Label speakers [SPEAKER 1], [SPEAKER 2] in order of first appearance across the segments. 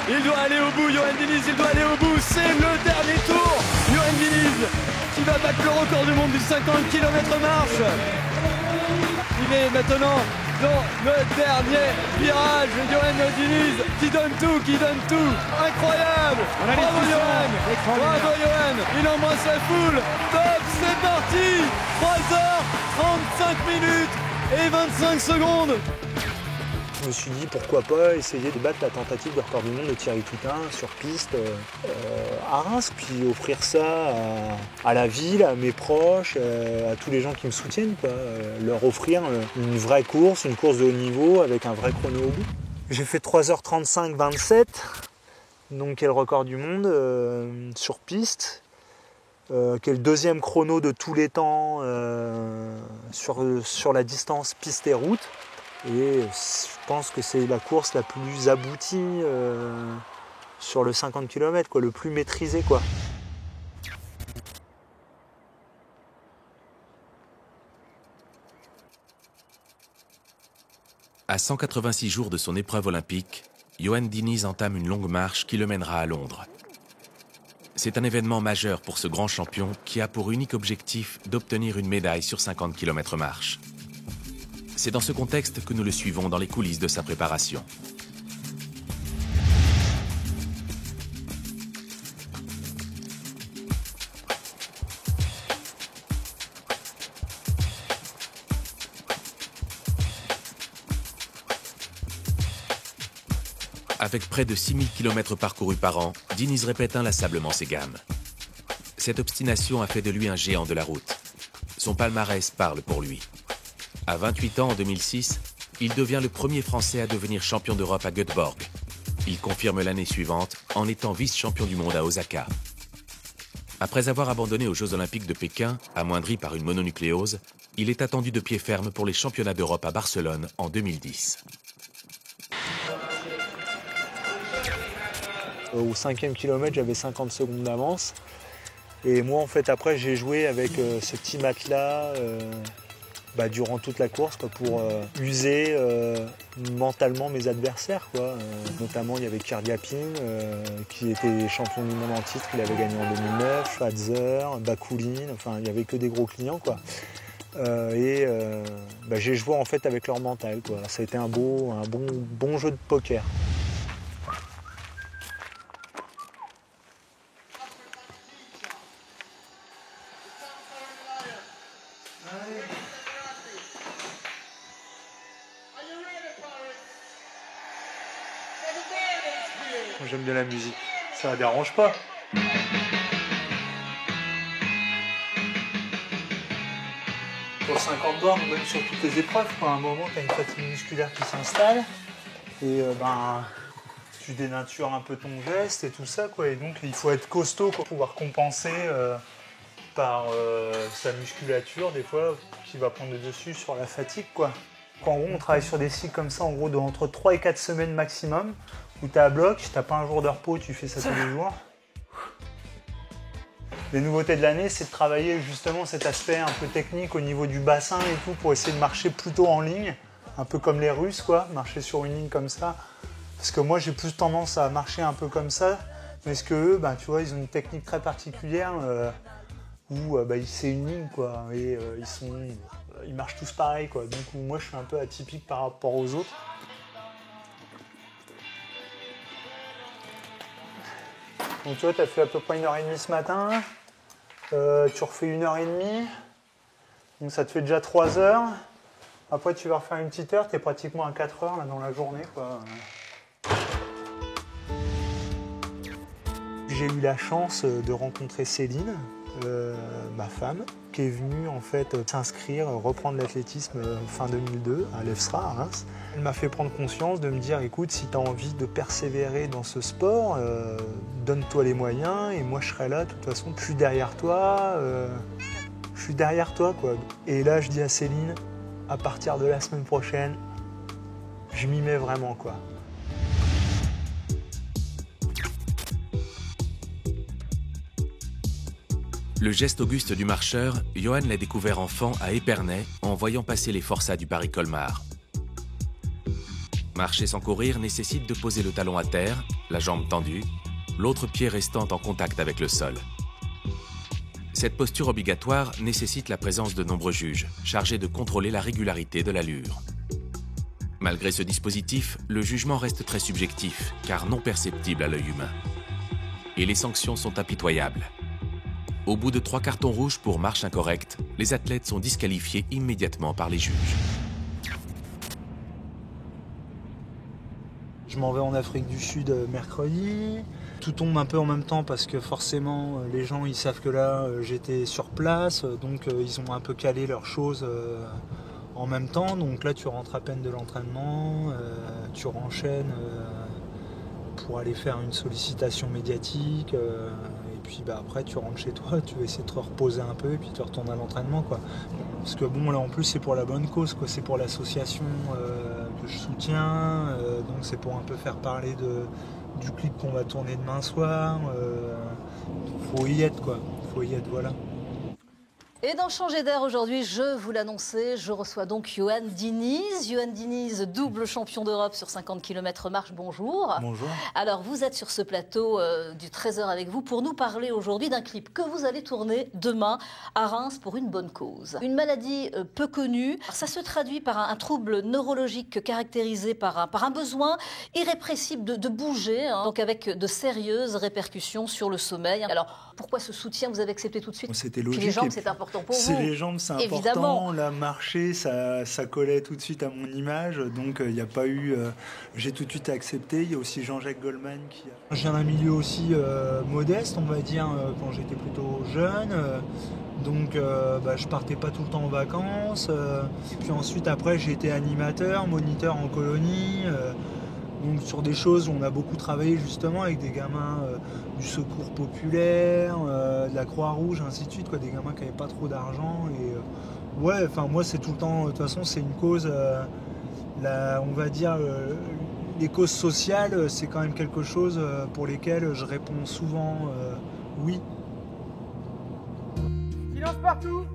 [SPEAKER 1] Il doit aller au bout, Yoann Diniz, il doit aller au bout. C'est le dernier tour. Yoann Diniz qui va battre le record du monde du 50 km marche. Il est maintenant dans le dernier virage. Yoann Diniz qui donne tout. Incroyable. Bravo Yoann. Bravo Yoann. Il embrasse la foule. Top, c'est parti. 3h35 minutes et 25 secondes.
[SPEAKER 2] Je me suis dit pourquoi pas essayer de battre la tentative de record du monde de Thierry Toutain sur piste à Reims, puis offrir ça à la ville, à mes proches, à tous les gens qui me soutiennent, quoi. Leur offrir une vraie course, une course de haut niveau avec un vrai chrono au bout. J'ai fait 3h35-27, donc qui est le record du monde sur piste, qui est le deuxième chrono de tous les temps sur la distance piste et route. Et je pense que c'est la course la plus aboutie sur le 50 km, quoi, le plus maîtrisé, quoi.
[SPEAKER 3] À 186 jours de son épreuve olympique, Yoann Diniz entame une longue marche qui le mènera à Londres. C'est un événement majeur pour ce grand champion qui a pour unique objectif d'obtenir une médaille sur 50 km marche. C'est dans ce contexte que nous le suivons dans les coulisses de sa préparation. Avec près de 6000 km parcourus par an, Diniz répète inlassablement ses gammes. Cette obstination a fait de lui un géant de la route. Son palmarès parle pour lui. À 28 ans en 2006, il devient le premier Français à devenir champion d'Europe à Göteborg. Il confirme l'année suivante en étant vice-champion du monde à Osaka. Après avoir abandonné aux Jeux Olympiques de Pékin, amoindri par une mononucléose, il est attendu de pied ferme pour les championnats d'Europe à Barcelone en 2010.
[SPEAKER 2] Au 5e kilomètre, j'avais 50 secondes d'avance. Et moi, en fait, après, j'ai joué avec ce petit matelas durant toute la course, quoi, pour user mentalement mes adversaires, quoi. Notamment, il y avait Kyrgiapin, qui était champion du monde en titre. Il avait gagné en 2009, Schwarzer, Bakoulin. Enfin, il n'y avait que des gros clients, quoi. J'ai joué, en fait, avec leur mental, quoi. Ça a été un bon jeu de poker. J'aime bien la musique, ça ne dérange pas. Pour 50 bornes, même sur toutes les épreuves, à un moment, tu as une fatigue musculaire qui s'installe et tu dénatures un peu ton geste et tout ça, quoi. Et donc, il faut être costaud pour pouvoir compenser par sa musculature, des fois, qui va prendre le dessus sur la fatigue, quoi. En gros, on travaille sur des cycles comme ça, en gros, entre 3 et 4 semaines maximum, où tu es à bloc, tu n'as pas un jour de repos, tu fais ça tous les jours. Les nouveautés de l'année, c'est de travailler justement cet aspect un peu technique au niveau du bassin et tout, pour essayer de marcher plutôt en ligne, un peu comme les Russes, quoi, marcher sur une ligne comme ça. Parce que moi, j'ai plus tendance à marcher un peu comme ça, mais parce que eux, tu vois, ils ont une technique très particulière où c'est une ligne, quoi, et ils marchent tous pareil, quoi. Donc moi, je suis un peu atypique par rapport aux autres. Donc tu vois, tu as fait à peu près 1h30 ce matin, tu refais 1h30, donc ça te fait déjà 3 heures. Après tu vas refaire une petite heure, tu es pratiquement à 4 heures là, dans la journée, quoi. J'ai eu la chance de rencontrer Céline, ma femme, qui est venue en fait s'inscrire, reprendre l'athlétisme fin 2002 à l'EFSRA à Reims. Elle m'a fait prendre conscience de me dire, écoute, si tu as envie de persévérer dans ce sport, donne-toi les moyens et moi je serai là, de toute façon, je suis derrière toi, quoi. Et là je dis à Céline, à partir de la semaine prochaine, je m'y mets vraiment, quoi.
[SPEAKER 3] Le geste auguste du marcheur, Yoann l'a découvert enfant à Épernay en voyant passer les forçats du Paris-Colmar. Marcher sans courir nécessite de poser le talon à terre, la jambe tendue, l'autre pied restant en contact avec le sol. Cette posture obligatoire nécessite la présence de nombreux juges, chargés de contrôler la régularité de l'allure. Malgré ce dispositif, le jugement reste très subjectif, car non perceptible à l'œil humain. Et les sanctions sont impitoyables. Au bout de 3 cartons rouges pour marche incorrecte, les athlètes sont disqualifiés immédiatement par les juges.
[SPEAKER 2] Je m'en vais en Afrique du Sud mercredi. Tout tombe un peu en même temps parce que forcément les gens ils savent que là j'étais sur place, donc ils ont un peu calé leurs choses en même temps. Donc là tu rentres à peine de l'entraînement, tu renchaînes pour aller faire une sollicitation médiatique. Et puis après tu rentres chez toi, tu vas essayer de te reposer un peu et puis tu retournes à l'entraînement, quoi. Parce que bon là en plus c'est pour la bonne cause, quoi. C'est pour l'association que je soutiens, donc c'est pour un peu faire parler du clip qu'on va tourner demain soir. Faut y être, quoi. Faut y être, voilà.
[SPEAKER 4] Et dans Changer d'air aujourd'hui, je vous l'annonçais, je reçois donc Yoann Diniz. Yoann Diniz, double champion d'Europe sur 50 km marche, bonjour.
[SPEAKER 2] Bonjour.
[SPEAKER 4] Alors vous êtes sur ce plateau du Trésor avec vous pour nous parler aujourd'hui d'un clip que vous allez tourner demain à Reims pour une bonne cause. Une maladie peu connue, ça se traduit par un trouble neurologique caractérisé par un besoin irrépressible de bouger, donc avec de sérieuses répercussions sur le sommeil. Alors pourquoi ce soutien, vous avez accepté tout de suite?
[SPEAKER 2] C'était logique.
[SPEAKER 4] Puis les jambes, c'est important.
[SPEAKER 2] C'est les jambes, c'est important. La marcher, ça collait tout de suite à mon image. Donc, il n'y a pas eu... j'ai tout de suite accepté. Il y a aussi Jean-Jacques Goldman qui... Je viens d'un milieu aussi modeste, on va dire, quand j'étais plutôt jeune. Donc, je partais pas tout le temps en vacances. Et puis ensuite, après, j'ai été animateur, moniteur en colonie. Donc sur des choses où on a beaucoup travaillé justement avec des gamins du secours populaire, de la Croix-Rouge, ainsi de suite, quoi, des gamins qui n'avaient pas trop d'argent. Et ouais, enfin moi c'est tout le temps, de toute façon c'est une cause, on va dire, les causes sociales, c'est quand même quelque chose pour lesquelles je réponds souvent oui.
[SPEAKER 1] Silence partout.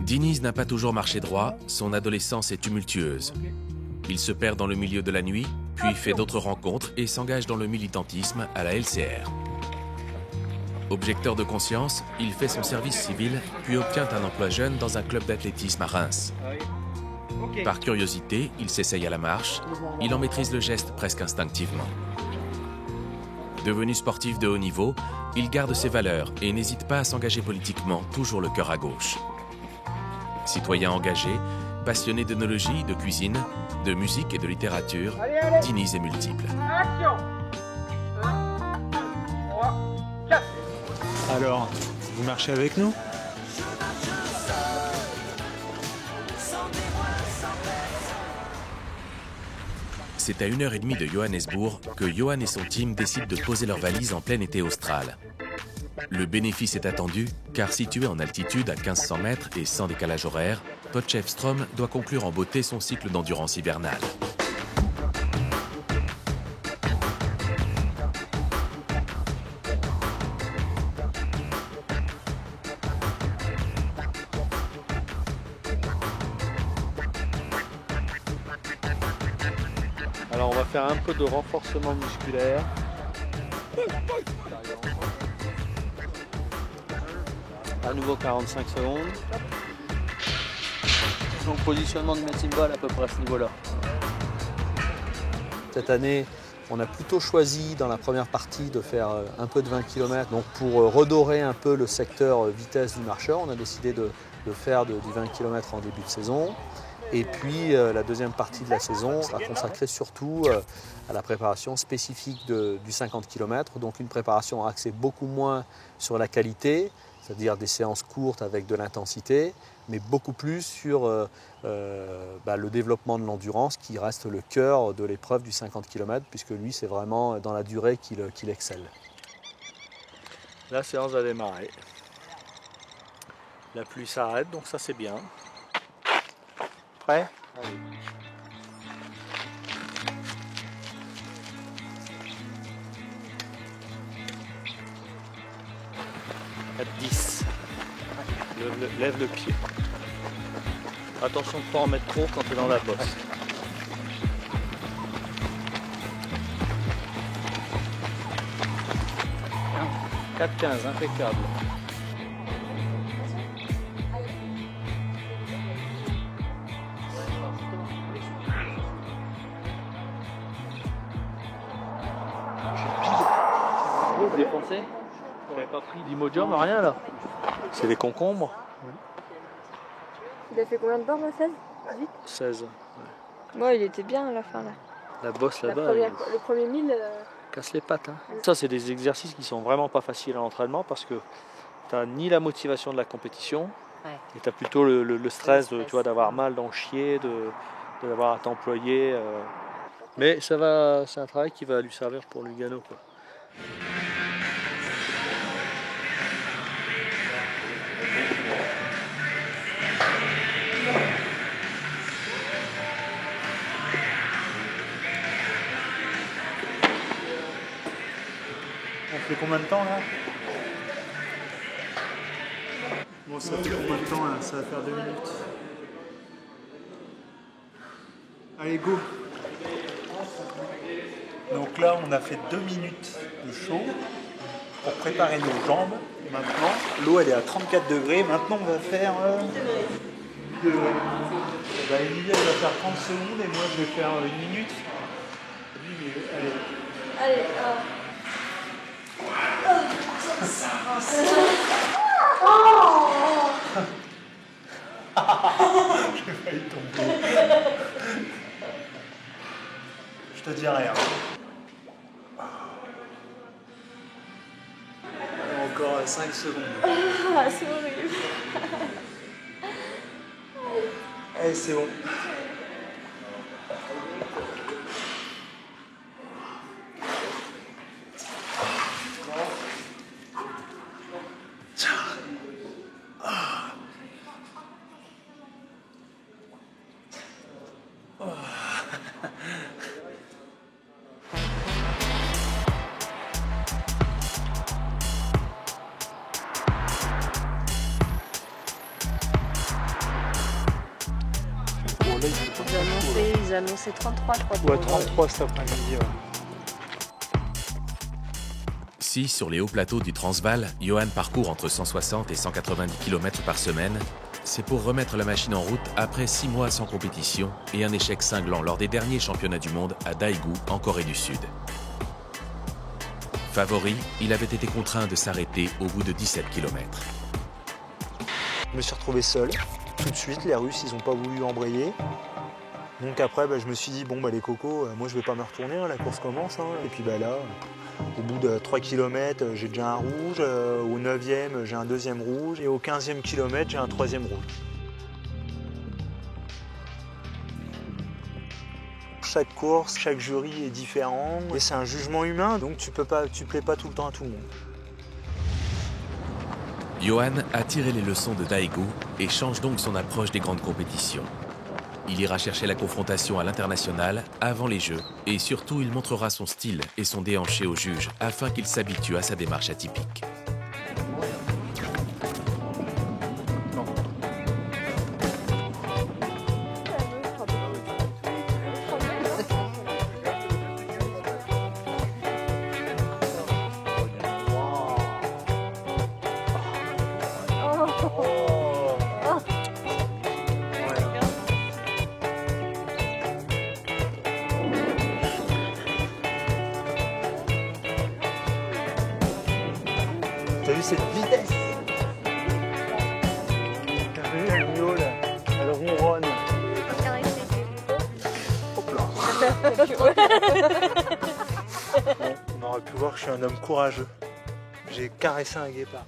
[SPEAKER 3] Diniz n'a pas toujours marché droit, son adolescence est tumultueuse. Il se perd dans le milieu de la nuit, puis fait d'autres rencontres et s'engage dans le militantisme à la LCR. Objecteur de conscience, il fait son service civil, puis obtient un emploi jeune dans un club d'athlétisme à Reims. Par curiosité, il s'essaye à la marche, il en maîtrise le geste presque instinctivement. Devenu sportif de haut niveau, il garde ses valeurs et n'hésite pas à s'engager politiquement, toujours le cœur à gauche. Citoyen engagé, passionné d'œnologie, de cuisine, de musique et de littérature, Diniz est multiple.
[SPEAKER 1] Action. 1, 2, 3, 4.
[SPEAKER 2] Alors, vous marchez avec nous ?
[SPEAKER 3] C'est à 1h30 de Johannesburg que Yoann et son team décident de poser leurs valises en plein été austral. Le bénéfice est attendu, car situé en altitude à 1500 mètres et sans décalage horaire, Potchefstroom doit conclure en beauté son cycle d'endurance hivernale.
[SPEAKER 5] Alors on va faire un peu de renforcement musculaire. À nouveau 45 secondes. Donc positionnement de mes cymbales à peu près à ce niveau-là.
[SPEAKER 6] Cette année, on a plutôt choisi dans la première partie de faire un peu de 20 km. Donc pour redorer un peu le secteur vitesse du marcheur, on a décidé de faire du 20 km en début de saison. Et puis la deuxième partie de la saison sera consacrée surtout à la préparation spécifique du 50 km. Donc une préparation axée beaucoup moins sur la qualité, c'est-à-dire des séances courtes avec de l'intensité, mais beaucoup plus sur le développement de l'endurance qui reste le cœur de l'épreuve du 50 km, puisque lui, c'est vraiment dans la durée qu'il excelle.
[SPEAKER 5] La séance va démarrer. La pluie s'arrête, donc ça c'est bien. Prêt ? Allez. À 10. Lève le pied. Attention de ne pas en mettre trop quand tu es dans la bosse. 4,15, impeccable. Vous défoncé? Vous n'avez pas pris d'Imodium, rien là? C'est des concombres?
[SPEAKER 7] Il a fait combien de bornes, 16? 18?
[SPEAKER 5] 16.
[SPEAKER 7] Moi, il était bien à la fin là.
[SPEAKER 5] La bosse là-bas,
[SPEAKER 7] Le premier 1000.
[SPEAKER 5] casse les pattes. Hein. Ça, c'est des exercices qui sont vraiment pas faciles à l'entraînement parce que tu n'as ni la motivation de la compétition, et tu as plutôt le stress, tu vois, d'avoir mal d'en chier, d'avoir à t'employer. Mais ça va, c'est un travail qui va lui servir pour Lugano, quoi.
[SPEAKER 2] On fait combien de temps là? Bon, ça fait combien de temps là? Ça va faire 2 minutes. Allez, go! Donc là, on a fait 2 minutes de chaud pour préparer nos jambes. Maintenant, l'eau elle est à 34 degrés. Maintenant, on va faire. Emilie, elle va faire 30 secondes et moi, je vais faire 1 minute. Allez.
[SPEAKER 7] Allez,
[SPEAKER 2] J'ai failli tomber. Je te dis rien. Encore 5 secondes.
[SPEAKER 7] Ah, c'est horrible.
[SPEAKER 2] Allez, c'est bon.
[SPEAKER 7] Ils annonçaient 33, je crois.
[SPEAKER 2] Ouais, 33 cet après-midi. Ouais.
[SPEAKER 3] Si, sur les hauts plateaux du Transvaal, Johan parcourt entre 160 et 190 km par semaine, c'est pour remettre la machine en route après 6 mois sans compétition et un échec cinglant lors des derniers championnats du monde à Daegu, en Corée du Sud. Favori, il avait été contraint de s'arrêter au bout de 17 km.
[SPEAKER 2] Je me suis retrouvé seul. Tout de suite, les Russes, ils n'ont pas voulu embrayer. Donc après, je me suis dit, bon, les cocos, moi je vais pas me retourner, hein, la course commence. Hein. Et puis là, au bout de 3 km, j'ai déjà un rouge. Au 9e, j'ai un 2e rouge. Et au 15e kilomètre, j'ai un 3e rouge. Chaque course, chaque jury est différent. Et c'est un jugement humain, donc tu plais pas tout le temps à tout le monde.
[SPEAKER 3] Johan a tiré les leçons de Daegu et change donc son approche des grandes compétitions. Il ira chercher la confrontation à l'international avant les Jeux et surtout il montrera son style et son déhanché aux juges afin qu'ils s'habituent à sa démarche atypique.
[SPEAKER 2] T'as vu cette vitesse? T'as vu, elle miaule, elle ronronne. Hop là. On aurait pu voir que je suis un homme courageux. J'ai caressé un guépard.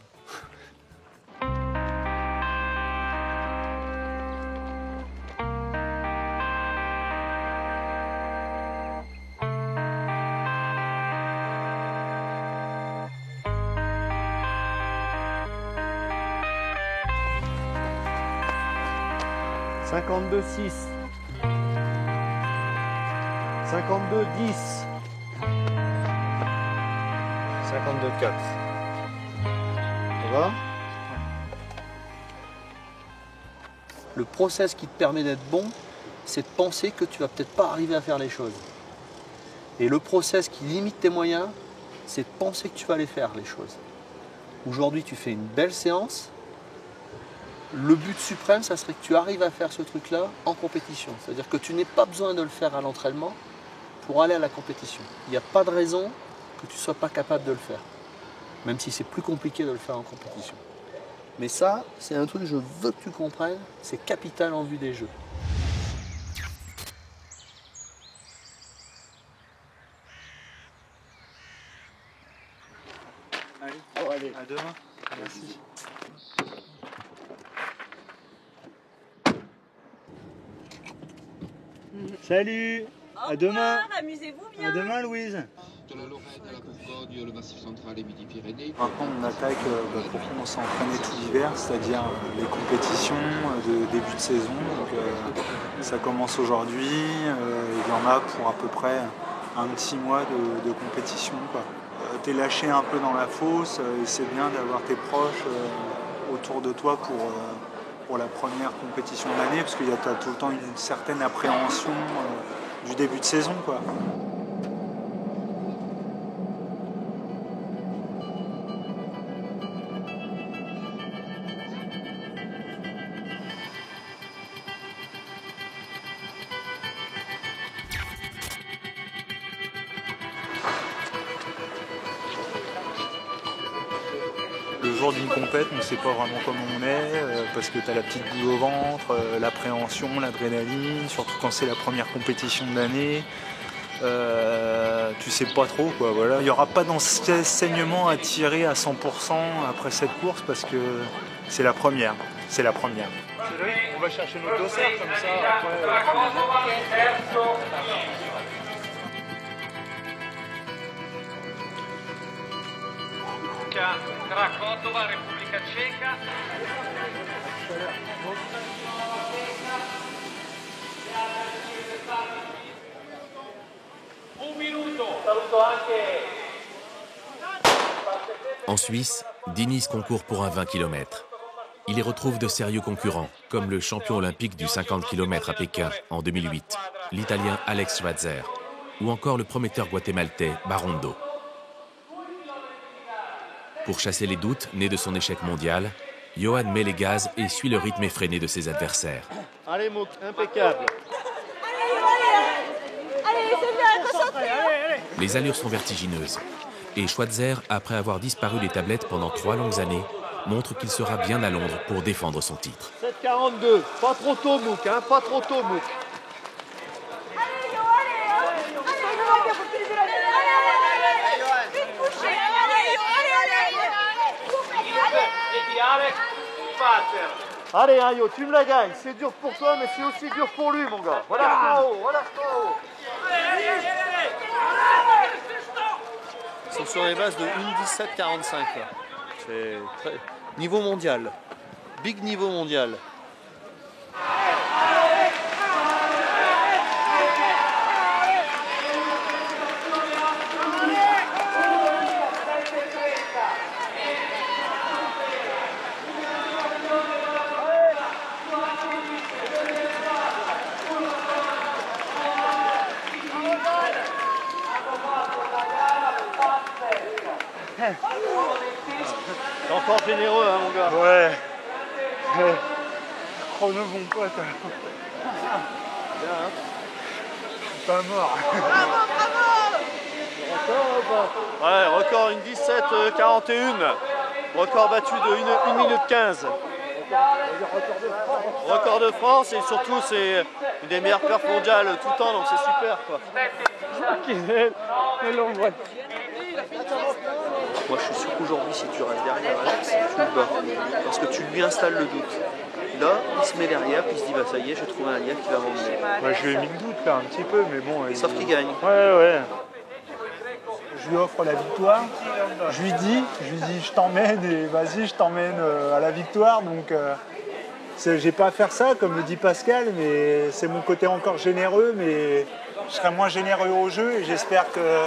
[SPEAKER 2] « 52,6 » 52,10 52,4 Ça va?
[SPEAKER 6] Le process qui te permet d'être bon, c'est de penser que tu vas peut-être pas arriver à faire les choses. Et le process qui limite tes moyens, c'est de penser que tu vas les faire, les choses. Aujourd'hui, tu fais une belle séance. Le but suprême, ça serait que tu arrives à faire ce truc-là en compétition. C'est-à-dire que tu n'aies pas besoin de le faire à l'entraînement pour aller à la compétition. Il n'y a pas de raison que tu ne sois pas capable de le faire. Même si c'est plus compliqué de le faire en compétition. Mais ça, c'est un truc que je veux que tu comprennes, c'est capital en vue des Jeux.
[SPEAKER 2] Allez, à demain. Merci. Salut. À demain.
[SPEAKER 8] Amusez-vous bien.
[SPEAKER 2] À demain, Louise.
[SPEAKER 9] De la Lorraine à la Bourgogne, le Massif central et Midi-Pyrénées.
[SPEAKER 2] Maintenant, on attaque pour qui on s'est entraîné tout l'hiver, c'est-à-dire les compétitions de début de saison. Donc, ça commence aujourd'hui. Il y en a pour à peu près un petit mois de compétition, quoi. T'es lâché un peu dans la fosse et c'est bien d'avoir tes proches autour de toi pour la première compétition de l'année, parce qu'il y a tout le temps une certaine appréhension du début de saison, quoi. Le jour d'une compète, on ne sait pas vraiment comment on est, parce que tu as la petite boule au ventre, l'appréhension, l'adrénaline, surtout quand c'est la première compétition de l'année. Tu sais pas trop, quoi. Voilà. Il n'y aura pas d'enseignement à tirer à 100% après cette course, parce que c'est la première. C'est la première. On va chercher notre dossard comme ça.
[SPEAKER 10] Krakotova, Repubblica Ceca. Un minuto. Saluto anche.
[SPEAKER 3] En Suisse, Diniz concourt pour un 20 km. Il y retrouve de sérieux concurrents, comme le champion olympique du 50 km à Pékin en 2008, l'Italien Alex Schweitzer, ou encore le prometteur guatémaltais Barondo. Pour chasser les doutes nés de son échec mondial, Johan met les gaz et suit le rythme effréné de ses adversaires.
[SPEAKER 5] Allez Mouk, impeccable.
[SPEAKER 8] Allez, c'est bien, concentré.
[SPEAKER 3] Les allures sont vertigineuses. Et Schweitzer, après avoir disparu des tablettes pendant 3 longues années, montre qu'il sera bien à Londres pour défendre son titre.
[SPEAKER 5] 7,42, pas trop tôt Mouk, hein, pas trop tôt Mouk. Allez, hein, Yo, tu me la gagnes. C'est dur pour toi, mais c'est aussi dur pour lui, mon gars. Voilà, Ils sont sur les bases de 1,17,45. C'est très... niveau mondial. Big niveau mondial. T'es encore généreux, hein, mon gars.
[SPEAKER 2] Ouais. Chrono, mon pote.
[SPEAKER 5] Bien, hein.
[SPEAKER 2] Je suis pas mort.
[SPEAKER 5] Ouais, record 1,17,41. Record battu de 1 minute 15. Record de France et surtout c'est une des meilleures perfs mondiales tout le temps, donc c'est super, quoi. Moi je suis sûr qu'aujourd'hui si tu restes derrière Alex, tu le bats. Parce que tu lui installes le doute. Là, il se met derrière, puis il se dit bah ça y est, j'ai trouvé un lien qui va m'emmener.
[SPEAKER 2] Moi, je lui ai mis le doute là un petit peu, mais bon.
[SPEAKER 5] Sauf qu'il gagne.
[SPEAKER 2] Ouais. Je lui offre la victoire. Je lui dis je t'emmène et vas-y, je t'emmène à la victoire. Donc j'ai pas à faire ça, comme le dit Pascal, mais c'est mon côté encore généreux, mais je serai moins généreux au jeu et j'espère que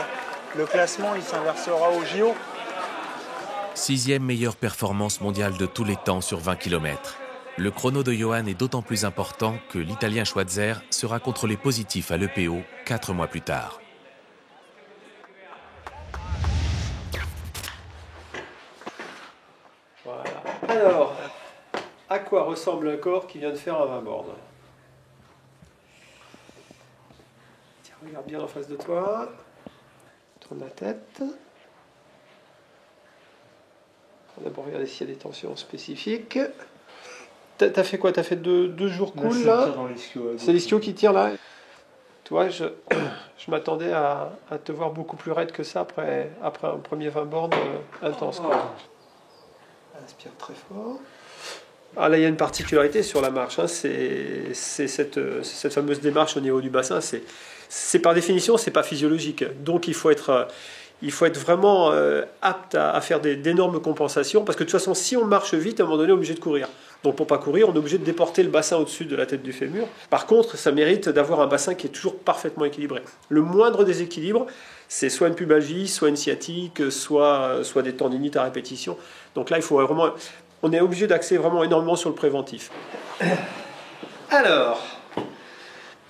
[SPEAKER 2] le classement il s'inversera au JO.
[SPEAKER 3] 6e meilleure performance mondiale de tous les temps sur 20 km. Le chrono de Johan est d'autant plus important que l'Italien Schweitzer sera contrôlé positif à l'EPO 4 mois plus tard.
[SPEAKER 11] Alors, à quoi ressemble un corps qui vient de faire un 20 bornes? Tiens, regarde bien en face de toi. Tourne la tête. On va d'abord regarder s'il y a des tensions spécifiques. T'as fait quoi? T'as fait deux jours cool là? C'est l'ischio qui tire là? Toi, je m'attendais à te voir beaucoup plus raide que ça après un premier 20 bornes intense. Quoi. Inspire très fort. Ah, là, il y a une particularité sur la marche. Hein, c'est cette fameuse démarche au niveau du bassin. C'est par définition, c'est pas physiologique. Donc, il faut être vraiment apte à faire d'énormes compensations. Parce que de toute façon, si on marche vite, à un moment donné, on est obligé de courir. Donc pour ne pas courir, on est obligé de déporter le bassin au-dessus de la tête du fémur. Par contre, ça mérite d'avoir un bassin qui est toujours parfaitement équilibré. Le moindre déséquilibre, c'est soit une pubalgie, soit une sciatique, soit des tendinites à répétition. Donc là, il faut vraiment... On est obligé d'axer vraiment énormément sur le préventif. Alors,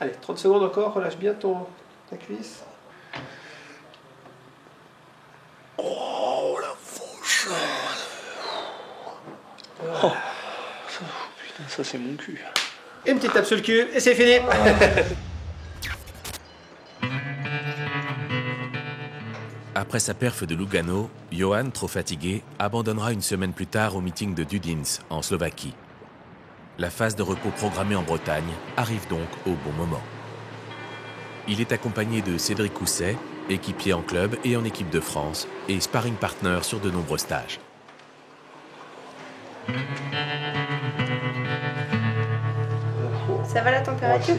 [SPEAKER 11] allez, 30 secondes encore, relâche bien ta cuisse.
[SPEAKER 2] Oh la vache!
[SPEAKER 11] Oh.
[SPEAKER 2] Putain, ça c'est mon cul.
[SPEAKER 11] Une petite tape sur le cul et c'est fini.
[SPEAKER 3] Après sa perf de Lugano, Johan, trop fatigué, abandonnera une semaine plus tard au meeting de Dudince, en Slovaquie. La phase de repos programmée en Bretagne arrive donc au bon moment. Il est accompagné de Cédric Cousset, équipier en club et en équipe de France, et sparring partner sur de nombreux stages.
[SPEAKER 7] Ça va la température?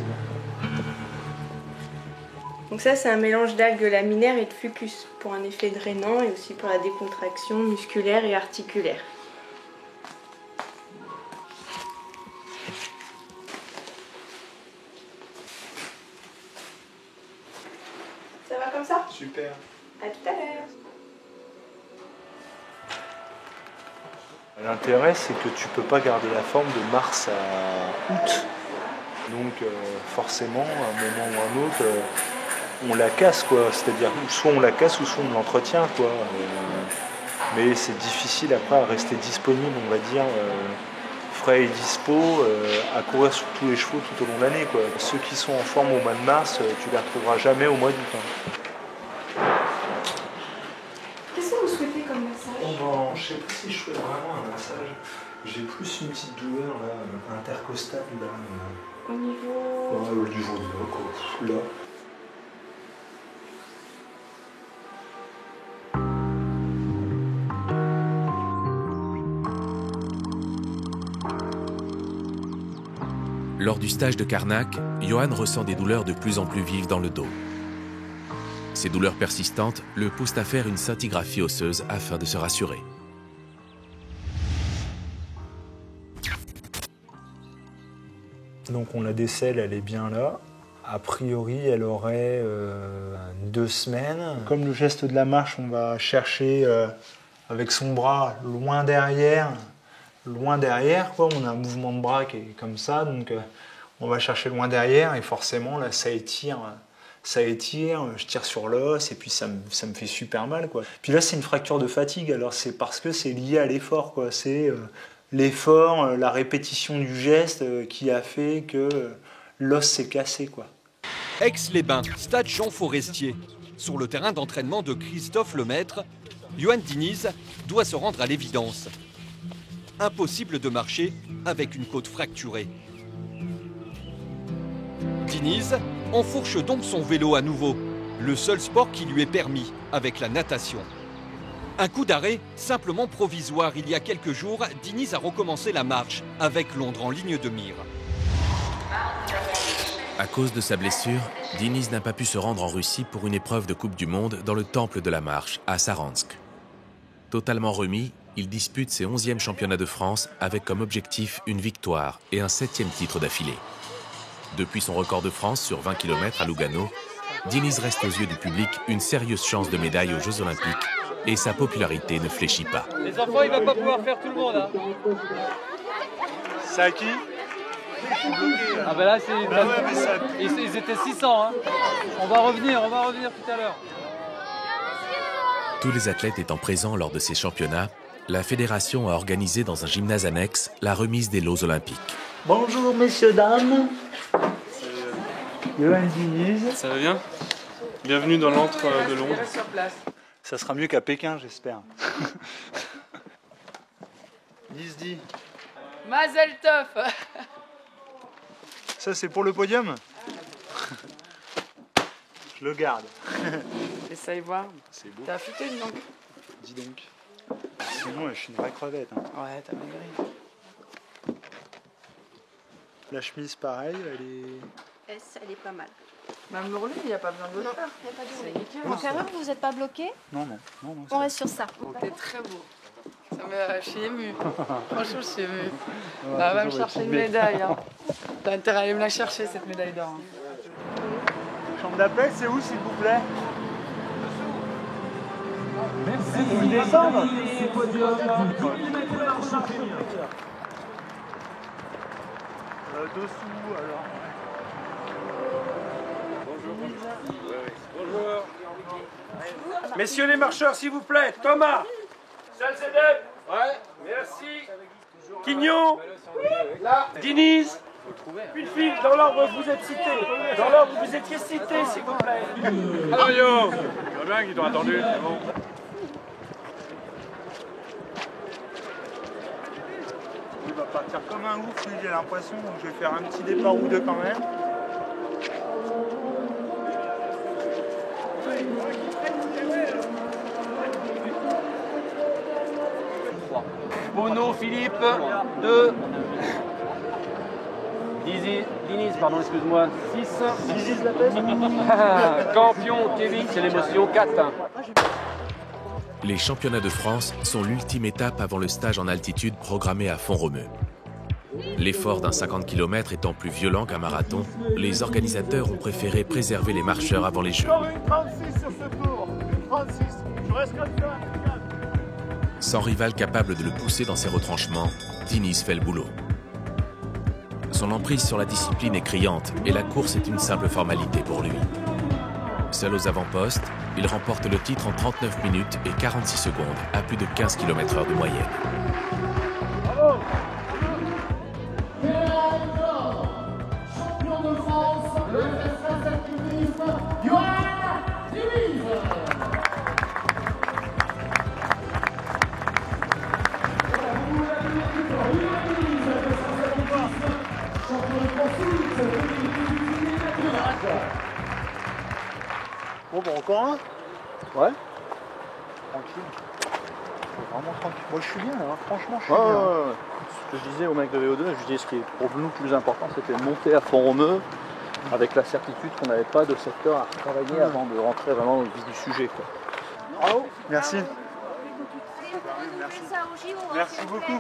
[SPEAKER 7] Donc ça, c'est un mélange d'algues laminaires et de fucus pour un effet drainant et aussi pour la décontraction musculaire et articulaire. Ça va comme ça?
[SPEAKER 2] Super.
[SPEAKER 7] À tout à l'heure.
[SPEAKER 2] L'intérêt, c'est que tu peux pas garder la forme de mars à août. Donc forcément, à un moment ou à un autre, on la casse, quoi. C'est-à-dire, soit on la casse ou soit on l'entretient, quoi. Mais c'est difficile après à rester disponible, on va dire, frais et dispo, à courir sur tous les chevaux tout au long de l'année, quoi. Ceux qui sont en forme au mois de mars, tu les retrouveras jamais au mois d'août.
[SPEAKER 7] Qu'est-ce que vous souhaitez comme massage?
[SPEAKER 2] Bon, je sais pas si je souhaite vraiment un massage. J'ai plus une petite douleur là, intercostale là.
[SPEAKER 7] Au niveau...
[SPEAKER 2] Ouais, au niveau de là, quoi. Là.
[SPEAKER 3] Lors du stage de Carnac, Johan ressent des douleurs de plus en plus vives dans le dos. Ces douleurs persistantes le poussent à faire une scintigraphie osseuse afin de se rassurer.
[SPEAKER 2] Donc on la décèle, elle est bien là. A priori, elle aurait 2 semaines. Comme le geste de la marche, on va chercher avec son bras loin derrière, quoi. On a un mouvement de bras qui est comme ça, donc on va chercher loin derrière et forcément là ça étire, je tire sur l'os et puis ça me fait super mal, quoi. Puis là c'est une fracture de fatigue, alors c'est parce que c'est lié à l'effort, quoi. C'est l'effort, la répétition du geste qui a fait que l'os s'est cassé, quoi.
[SPEAKER 12] Aix-les-Bains, stade Jean Forestier. Sur le terrain d'entraînement de Christophe Lemaître, Johan Diniz doit se rendre à l'évidence. Impossible de marcher avec une côte fracturée. Diniz enfourche donc son vélo à nouveau, le seul sport qui lui est permis avec la natation. Un coup d'arrêt simplement provisoire. Il y a quelques jours, Diniz a recommencé la marche avec Londres en ligne de mire.
[SPEAKER 3] À cause de sa blessure, Diniz n'a pas pu se rendre en Russie pour une épreuve de Coupe du Monde dans le temple de la marche à Saransk. Totalement remis, il dispute ses 11e championnats de France avec comme objectif une victoire et un 7e titre d'affilée. Depuis son record de France sur 20 km à Lugano, Diniz reste aux yeux du public une sérieuse chance de médaille aux Jeux Olympiques et sa popularité ne fléchit pas.
[SPEAKER 1] Les enfants, il ne va pas pouvoir faire tout le monde. Hein.
[SPEAKER 2] C'est à qui?
[SPEAKER 1] Ah ben là, ils étaient 600. Hein. On va revenir tout à l'heure.
[SPEAKER 3] Tous les athlètes étant présents lors de ces championnats, la fédération a organisé dans un gymnase annexe la remise des lots olympiques.
[SPEAKER 2] Bonjour messieurs, dames. Johan Diniz.
[SPEAKER 13] Ça va bien? Bienvenue dans l'antre de Londres.
[SPEAKER 2] Ça sera mieux qu'à Pékin, j'espère. Nizdi.
[SPEAKER 14] Mazel tov.
[SPEAKER 2] Ça c'est pour le podium. Je le garde.
[SPEAKER 14] Essaye voir.
[SPEAKER 2] C'est beau.
[SPEAKER 14] T'as affûté, dis donc.
[SPEAKER 2] Dis donc. Sinon, je suis une vraie crevette. Hein.
[SPEAKER 14] Ouais, t'as maigri.
[SPEAKER 2] La chemise, pareil, elle est...
[SPEAKER 7] Elle est pas mal.
[SPEAKER 14] Même le relais, il n'y a pas besoin de le faire.
[SPEAKER 7] Il n'y a pas de
[SPEAKER 14] C'est
[SPEAKER 7] relais.
[SPEAKER 14] nickel.
[SPEAKER 7] En carrure, vous n'êtes pas bloqué?
[SPEAKER 2] Non.
[SPEAKER 7] On reste sur ça.
[SPEAKER 14] T'es très beau. Je suis émue. Franchement, je suis émue. Bah, va me chercher une médaille. Hein. T'as intérêt à aller me la chercher, cette médaille d'or. Hein.
[SPEAKER 2] Chambre d'appel, c'est où, s'il vous plaît? Merci. Vous descendre. Dessous, alors.
[SPEAKER 10] Bonjour. Messieurs les marcheurs, s'il vous plaît. Thomas. Salcedep. Ouais. Merci. Quignon. Là. Diniz. Une file dans l'ordre où vous êtes cité. Dans l'ordre où vous étiez cité, s'il vous plaît. Alors yo. Il y en a bien qui t'ont attendu, c'est bon.
[SPEAKER 2] Il va partir comme un ouf, lui, j'ai l'impression, donc je vais faire un petit départ ou deux quand même.
[SPEAKER 10] Bono, Philippe, 2. Diniz, pardon, excuse-moi, 6.
[SPEAKER 2] Diniz la peste.
[SPEAKER 10] Campion, Kevin, c'est l'émotion, 4.
[SPEAKER 3] Les championnats de France sont l'ultime étape avant le stage en altitude programmé à Font-Romeu. L'effort d'un 50 km étant plus violent qu'un marathon, les organisateurs ont préféré préserver les marcheurs avant les Jeux.
[SPEAKER 10] Encore une 36 sur ce tour, une 36, je reste comme ça.
[SPEAKER 3] Sans rival capable de le pousser dans ses retranchements, Diniz fait le boulot. Son emprise sur la discipline est criante et la course est une simple formalité pour lui. Seul aux avant-postes, il remporte le titre en 39 minutes et 46 secondes à plus de 15 km/h de moyenne.
[SPEAKER 10] Bravo.
[SPEAKER 15] Champion de France, le athlétisme, Johan Diniz.
[SPEAKER 2] Bon, encore un?
[SPEAKER 11] Ouais.
[SPEAKER 2] Tranquille. Vraiment tranquille. Moi, je suis bien, hein. Franchement, je suis
[SPEAKER 11] Ouais,
[SPEAKER 2] bien.
[SPEAKER 11] ouais. Ce que je disais au mec de VO2, je disais ce qui est pour nous plus important, c'était de monter à Font-Romeu avec la certitude qu'on n'avait pas de secteur à retravailler avant de rentrer vraiment dans le vif du sujet. Quoi.
[SPEAKER 2] Bravo. Merci. Merci beaucoup.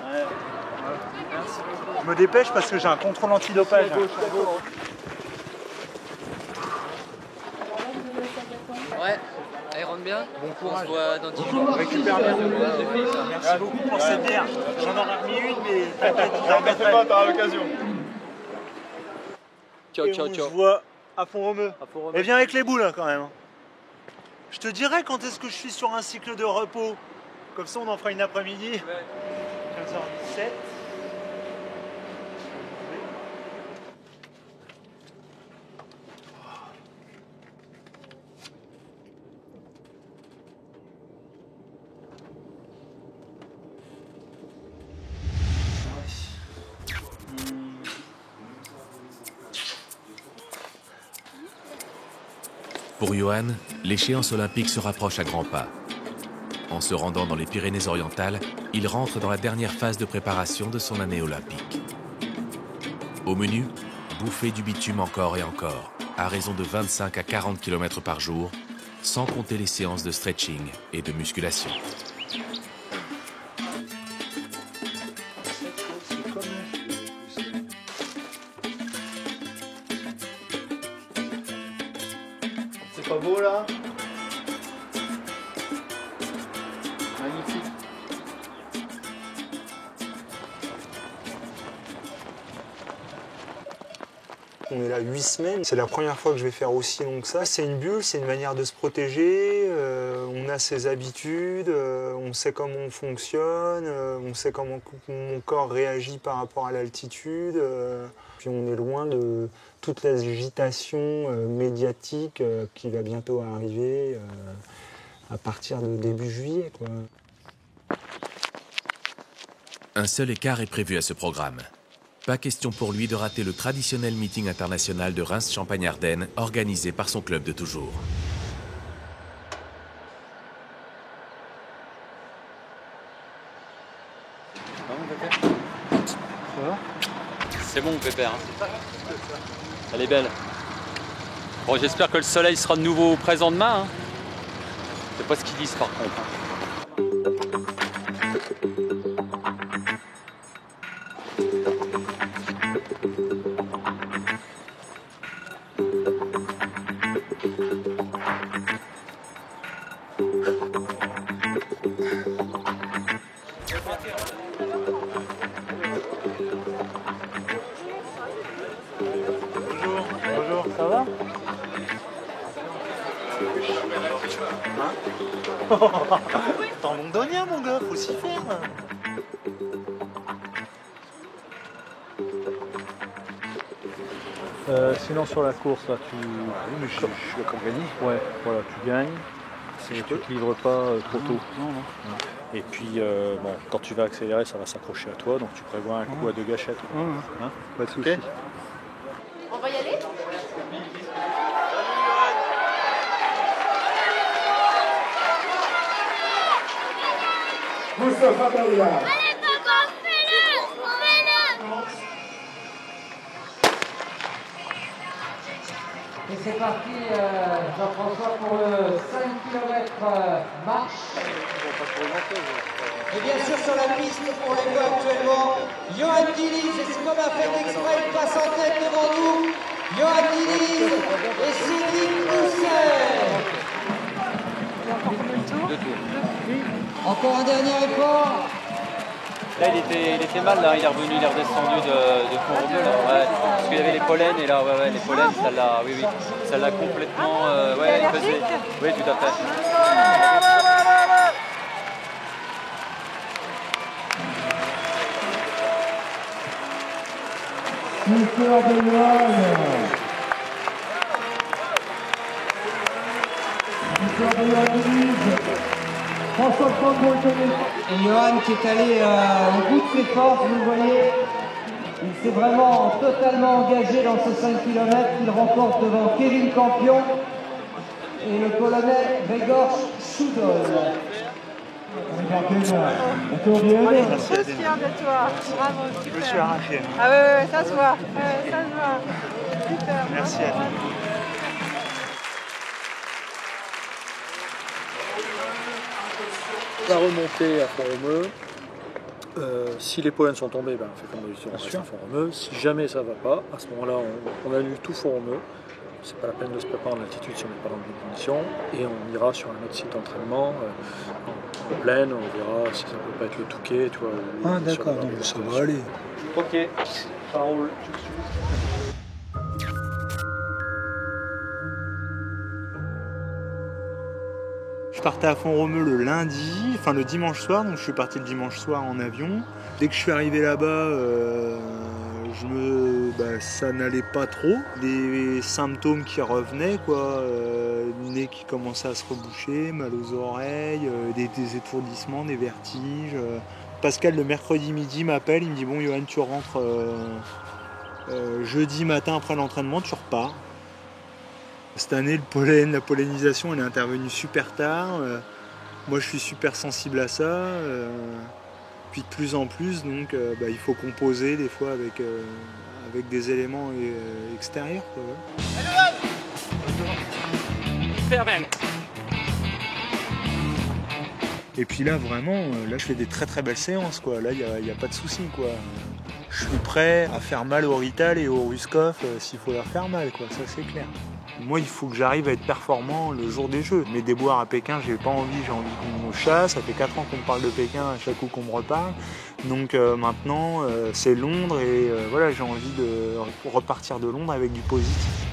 [SPEAKER 2] Je me dépêche parce que j'ai un contrôle antidopage.
[SPEAKER 16] Ouais, elle rentre bien.
[SPEAKER 2] Bon courage.
[SPEAKER 16] On se voit dans 10 jours.
[SPEAKER 2] Récupère bien. Merci beaucoup pour cette bière. J'en aurais remis une, mais t'inquiète, je la remettrai pas, t'auras l'occasion.
[SPEAKER 11] Ciao,
[SPEAKER 2] Et
[SPEAKER 11] ciao,
[SPEAKER 2] on
[SPEAKER 11] ciao.
[SPEAKER 2] se voit à Font-Romeu. Et viens avec les boules hein, quand même. Je te dirai quand est-ce que je suis sur un cycle de repos. Comme ça, on en fera une après-midi. 15h17.
[SPEAKER 3] Pour Johan, l'échéance olympique se rapproche à grands pas. En se rendant dans les Pyrénées-Orientales, il rentre dans la dernière phase de préparation de son année olympique. Au menu, bouffer du bitume encore et encore, à raison de 25 à 40 km par jour, sans compter les séances de stretching et de musculation.
[SPEAKER 2] C'est pas beau là? Magnifique. On est là 8 semaines. C'est la première fois que je vais faire aussi long que ça. C'est une bulle, c'est une manière de se protéger. On a ses habitudes, on sait comment on fonctionne, on sait comment mon corps réagit par rapport à l'altitude. Puis on est loin de toute l'agitation médiatique qui va bientôt arriver à partir de début juillet, quoi.
[SPEAKER 3] Un seul écart est prévu à ce programme. Pas question pour lui de rater le traditionnel meeting international de Reims-Champagne-Ardenne organisé par son club de toujours.
[SPEAKER 16] C'est bon, Pépère. Hein. Elle est belle. Bon, j'espère que le soleil sera de nouveau présent demain. Hein. C'est pas ce qu'ils disent par contre.
[SPEAKER 2] Bonjour, ça va? T'es en londonien, mon gars, faut s'y faire.
[SPEAKER 5] Sinon sur la course là tu.
[SPEAKER 2] Oui, mais je suis d'accord gagné.
[SPEAKER 5] Ouais, voilà, tu gagnes. Tu te livres pas trop tôt.
[SPEAKER 2] Non.
[SPEAKER 5] Et puis bon, quand tu vas accélérer, ça va s'accrocher à toi, donc tu prévois un coup à 2 gâchettes. Hein,
[SPEAKER 2] pas de soucis.
[SPEAKER 8] On va y aller?
[SPEAKER 15] Moustapha Daouda.
[SPEAKER 8] Allez, Coco, fais-le! Fais-le!
[SPEAKER 17] Et c'est parti, Jean-François, pour le 5 km marche. Et bien sûr, sur la piste, on les voit actuellement. Johan Diniz, et c'est comme un fait exprès, il passe en tête devant nous. Johan Diniz et Cédric Pousset. Encore un dernier effort.
[SPEAKER 16] Là, il était mal, là. Il est revenu, il est redescendu de Font-Romeu, là. Ouais. Parce qu'il y avait les pollens, et là, ouais, les pollens, ça l'a, oui, ça l'a complètement, ouais, il faisait. Oui, tout à fait.
[SPEAKER 17] Et Johan qui est allé au bout de ses forces, vous le voyez, il s'est vraiment totalement engagé dans ce 5 km. Il remporte devant Kevin Campion et le Polonais Grzegorz Szudol.
[SPEAKER 8] On est tous fiers de toi. Bravo, super.
[SPEAKER 2] Je me suis arraché.
[SPEAKER 8] Ah ouais, ça se voit. Ouais, ça se voit. Super.
[SPEAKER 2] Merci à toi.
[SPEAKER 5] On va remonter à Font-Romeu. Si les pollens sont tombés, ben, on fait comme d'habitude, on reste à Font-Romeu. Si jamais ça ne va pas, à ce moment-là, on annule tout Font-Romeu. C'est pas la peine de se préparer en altitude si on n'est pas dans de bonnes conditions. Et on ira sur un autre site d'entraînement, en plaine, on verra si ça ne peut pas être le Touquet. Tu vois,
[SPEAKER 2] Ah d'accord, donc ça va aller.
[SPEAKER 5] Ok, ça roule.
[SPEAKER 2] Je partais à Font-Romeu le lundi, enfin le dimanche soir, donc je suis parti le dimanche soir en avion. Dès que je suis arrivé là-bas, ça n'allait pas trop. Des symptômes qui revenaient, quoi, le nez qui commençait à se reboucher, mal aux oreilles, des étourdissements, des vertiges. Pascal le mercredi midi m'appelle, il me dit bon Johan, tu rentres jeudi matin après l'entraînement, tu repars. Cette année, la pollinisation, elle est intervenue super tard. Moi, je suis super sensible à ça. Puis de plus en plus, donc il faut composer des fois avec des éléments extérieurs, quoi, ouais.
[SPEAKER 16] Super bien.
[SPEAKER 2] Et puis là, vraiment, là, je fais des très très belles séances, quoi. Là, il n'y a pas de souci, quoi. Je suis prêt à faire mal au Rital et au Ruskov s'il faut leur faire mal, quoi. Ça, c'est clair. Moi, il faut que j'arrive à être performant le jour des Jeux. Mais déboire à Pékin, j'ai pas envie, j'ai envie qu'on me chasse. Ça fait 4 ans qu'on me parle de Pékin à chaque coup qu'on me reparle. Donc maintenant, c'est Londres et voilà, j'ai envie de repartir de Londres avec du positif.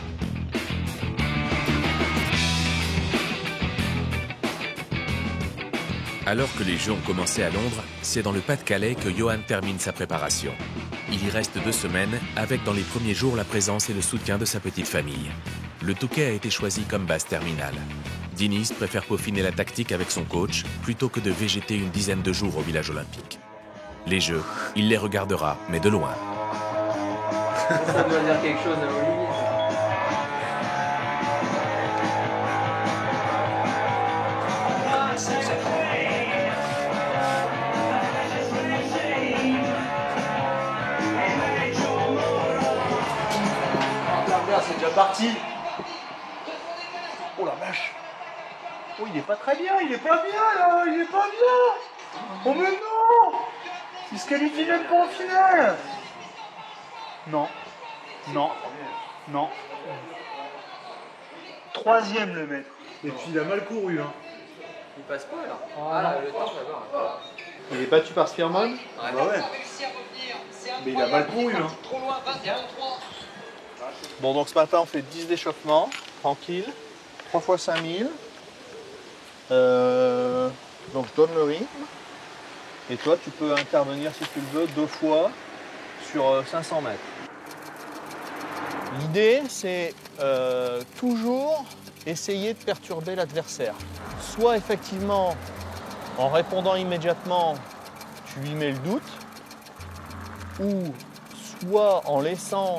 [SPEAKER 3] Alors que les Jeux ont commencé à Londres, c'est dans le Pas-de-Calais que Johan termine sa préparation. Il y reste 2 semaines, avec dans les premiers jours la présence et le soutien de sa petite famille. Le Touquet a été choisi comme base terminale. Diniz préfère peaufiner la tactique avec son coach, plutôt que de végéter une dizaine de jours au village olympique. Les Jeux, il les regardera, mais de loin.
[SPEAKER 16] Ça doit dire quelque chose à Olivier.
[SPEAKER 2] C'est déjà parti. Oh la vache. Oh, il est pas très bien, il est pas bien là, il est pas bien. Oh mais non. Il se qualifie même pas en finale. Non. Non. Non. 3e le maître. Et puis il a mal couru hein.
[SPEAKER 16] Il passe pas là. Ah là, le temps d'abord.
[SPEAKER 11] Il est battu par Spearman.
[SPEAKER 2] Bah ouais. Mais il a mal couru hein.
[SPEAKER 11] Bon, donc ce matin, on fait 10 d'échauffement, tranquille, 3 fois 5000. Donc je donne le rythme. Et toi, tu peux intervenir si tu le veux 2 fois sur 500 mètres. L'idée, c'est toujours essayer de perturber l'adversaire. Soit effectivement, en répondant immédiatement, tu lui mets le doute, ou soit en laissant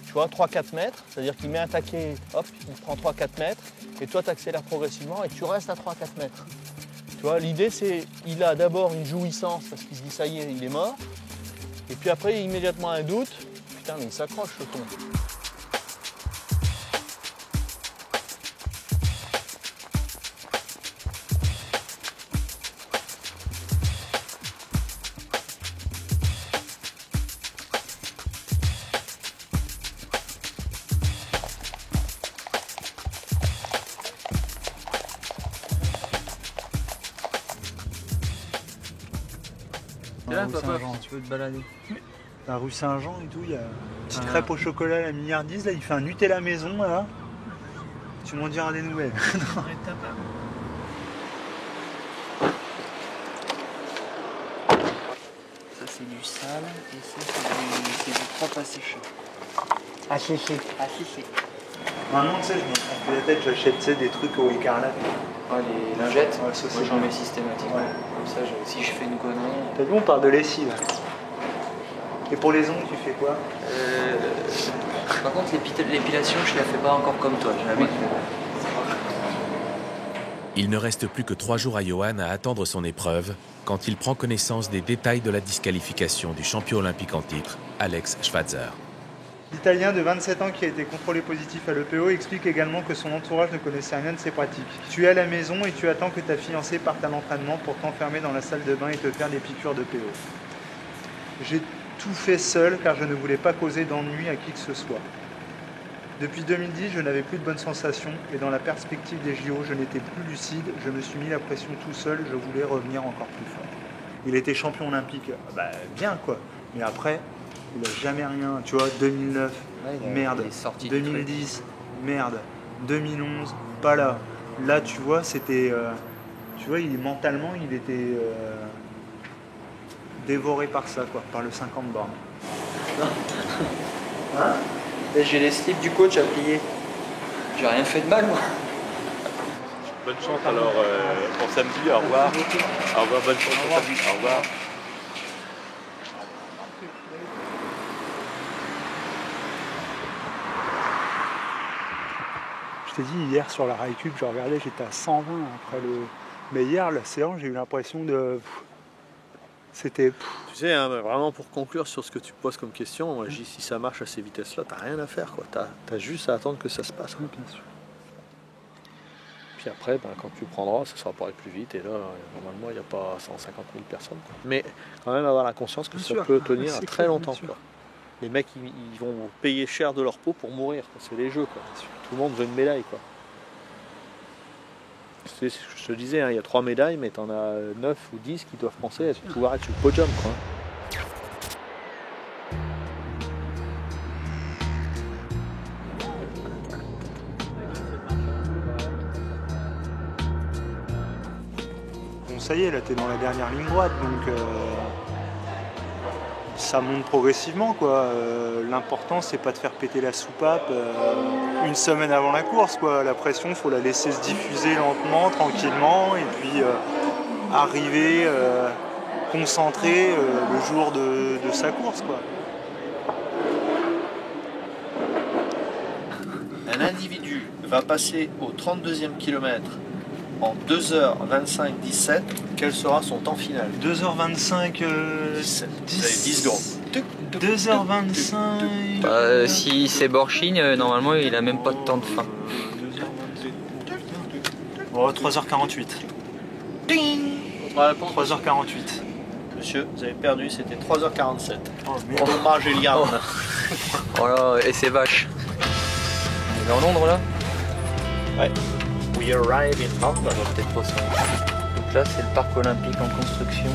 [SPEAKER 11] tu vois, 3-4 mètres, c'est-à-dire qu'il met un taquet, hop, il prend 3-4 mètres, et toi tu accélères progressivement et tu restes à 3-4 mètres. Tu vois, l'idée c'est, il a d'abord une jouissance parce qu'il se dit ça y est, il est mort, et puis après immédiatement un doute, putain mais il s'accroche le con.
[SPEAKER 16] Tu peux te balader.
[SPEAKER 2] La rue Saint-Jean et tout, il y a une petite crêpe au chocolat à la milliardise, là il fait un Nutella maison là. Tu m'en diras des nouvelles.
[SPEAKER 16] Ça c'est du sale et ça c'est du propre à sécher.
[SPEAKER 2] À sécher.
[SPEAKER 16] À sécher.
[SPEAKER 2] Maintenant tu sais, je me prends la tête, j'achète des trucs au écarlate.
[SPEAKER 16] Ah, les lingettes,
[SPEAKER 2] ouais,
[SPEAKER 16] moi j'en mets systématiquement. Ouais. Comme ça, si je fais une connerie...
[SPEAKER 2] T'as vu, on parle de lessive. Et pour les ongles, tu fais quoi
[SPEAKER 16] Par contre, l'épilation, je la fais pas encore comme toi. Jamais.
[SPEAKER 3] Il ne reste plus que 3 jours à Johan à attendre son épreuve quand il prend connaissance des détails de la disqualification du champion olympique en titre, Alex Schwarzer.
[SPEAKER 2] L'Italien de 27 ans qui a été contrôlé positif à l'EPO explique également que son entourage ne connaissait rien de ses pratiques. Tu es à la maison et tu attends que ta fiancée parte à l'entraînement pour t'enfermer dans la salle de bain et te faire des piqûres de PO. J'ai tout fait seul car je ne voulais pas causer d'ennui à qui que ce soit. Depuis 2010, je n'avais plus de bonnes sensations et dans la perspective des JO, je n'étais plus lucide, je me suis mis la pression tout seul, je voulais revenir encore plus fort. Il était champion olympique, bah bien quoi, mais après... Il n'a jamais rien, tu vois, 2009, ouais, merde, 2010, merde, 2011, pas là. Là, tu vois, c'était... tu vois, mentalement, il était dévoré par ça, quoi, par le 50 bornes.
[SPEAKER 16] Hein? J'ai les slips du coach à plier. J'ai rien fait de mal, moi.
[SPEAKER 13] Bonne chance alors pour samedi, au revoir. Au revoir, bonne chance pour samedi, au revoir.
[SPEAKER 2] Je t'ai dit hier sur la Raikub, je regardais, j'étais à 120 après le... Mais hier, la séance, j'ai eu l'impression de... C'était...
[SPEAKER 6] Tu sais, hein, vraiment pour conclure sur ce que tu poses comme question, moi je dis si ça marche à ces vitesses-là, t'as rien à faire, quoi. T'as juste à attendre que ça se passe.
[SPEAKER 2] Oui, bien sûr.
[SPEAKER 6] Puis après, quand tu prendras, ça sera pour aller plus vite. Et là, normalement, il n'y a pas 150 000 personnes, quoi. Mais quand même avoir la conscience que ça peut tenir très longtemps, quoi.
[SPEAKER 5] Les mecs, ils vont payer cher de leur peau pour mourir. C'est les jeux, quoi. Tout le monde veut une médaille, quoi. Je te disais, hein, il y a 3 médailles, mais tu en as 9 ou 10 qui doivent penser à pouvoir être sur le podium, quoi.
[SPEAKER 2] Bon, ça y est, là, t'es dans la dernière ligne droite, donc ça monte progressivement, quoi. L'important, c'est pas de faire péter la soupape une semaine avant la course, quoi. La pression, faut la laisser se diffuser lentement, tranquillement, et puis arriver concentré le jour de sa course, quoi.
[SPEAKER 5] Un individu va passer au 32e kilomètre en 2h25-17, quel sera son temps final?
[SPEAKER 2] 2h25...
[SPEAKER 5] 17. 10 secondes.
[SPEAKER 2] 2h25...
[SPEAKER 18] Si c'est Borching, normalement il a même pas de temps de fin.
[SPEAKER 2] Oh, 3h48. Ding 3h48.
[SPEAKER 5] Monsieur, vous avez perdu, c'était 3h47.
[SPEAKER 2] Oh merde.
[SPEAKER 5] Dommage, Eliane.
[SPEAKER 18] Oh là, et c'est vache. On est en Londres là?
[SPEAKER 5] Ouais. We arrive in London.
[SPEAKER 18] On va peut-être pas ça. Donc là c'est le parc olympique en construction.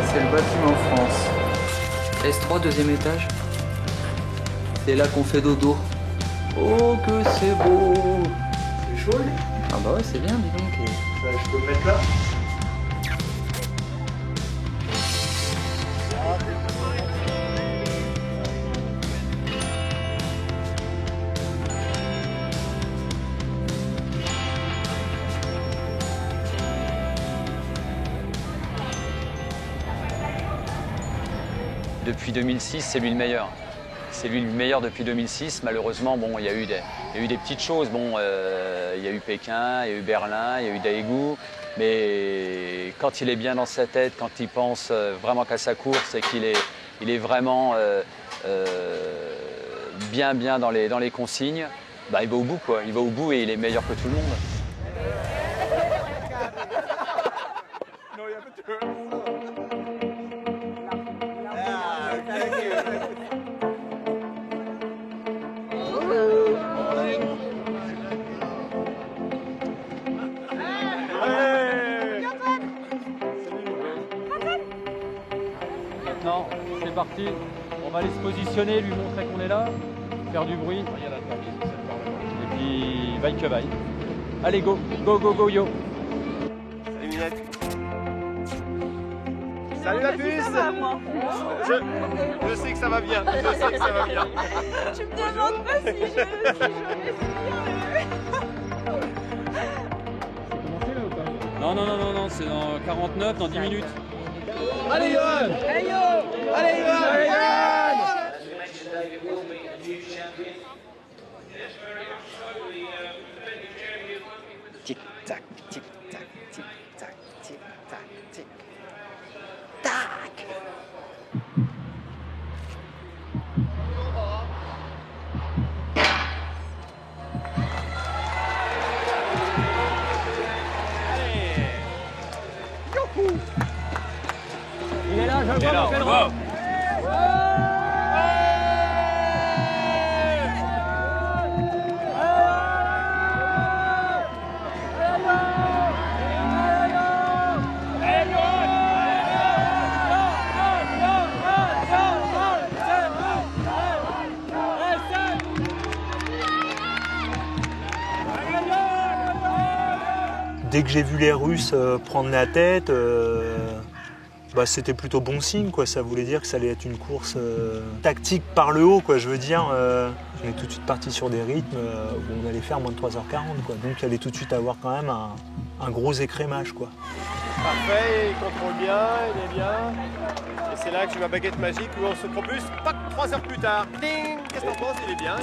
[SPEAKER 18] C'est le bâtiment France. S3, 2e étage. C'est là qu'on fait dodo. Oh que c'est beau.
[SPEAKER 2] C'est chaud, lui.
[SPEAKER 18] Ah bah ouais, c'est bien, dis donc.
[SPEAKER 2] Je peux me mettre là.
[SPEAKER 16] Depuis 2006, c'est lui le meilleur. C'est lui le meilleur depuis 2006. Malheureusement, bon, il y a eu des petites choses. Bon, il y a eu Pékin, il y a eu Berlin, il y a eu Daegu. Mais quand il est bien dans sa tête, quand il pense vraiment qu'à sa course et qu'il est, il est vraiment bien dans les consignes, bah, il va au bout, quoi. Il va au bout et il est meilleur que tout le monde.
[SPEAKER 19] Maintenant, c'est parti. On va aller se positionner, lui montrer qu'on est là, faire du bruit. Et puis, vaille que vaille. Allez, go, go, go, go, yo.
[SPEAKER 10] Salut Minette. Salut la puce. Je sais que ça va bien. Je sais que ça va bien.
[SPEAKER 8] Tu me demandes pas si je vais
[SPEAKER 19] Non, c'est dans 49, dans 10 minutes.
[SPEAKER 10] Allez Johan.
[SPEAKER 8] Allez yo.
[SPEAKER 10] Allez Johan. Allez Johan.
[SPEAKER 2] Tic tac, tic tac, tic tac, tic tac, tic tac.
[SPEAKER 19] Il est là, je le vois, mon pèlerin.
[SPEAKER 2] Dès que j'ai vu les Russes prendre la tête, bah, c'était plutôt bon signe, quoi. Ça voulait dire que ça allait être une course tactique par le haut, quoi. Je veux dire, on est tout de suite parti sur des rythmes où on allait faire moins de 3h40, quoi. Donc il allait tout de suite avoir quand même un gros écrémage, quoi.
[SPEAKER 10] Parfait, il contrôle bien, il est bien. Et c'est là que j'ai ma baguette magique où on se propulse, pac, 3 heures plus tard. Ding. Qu'est-ce que t'en penses? Il est bien.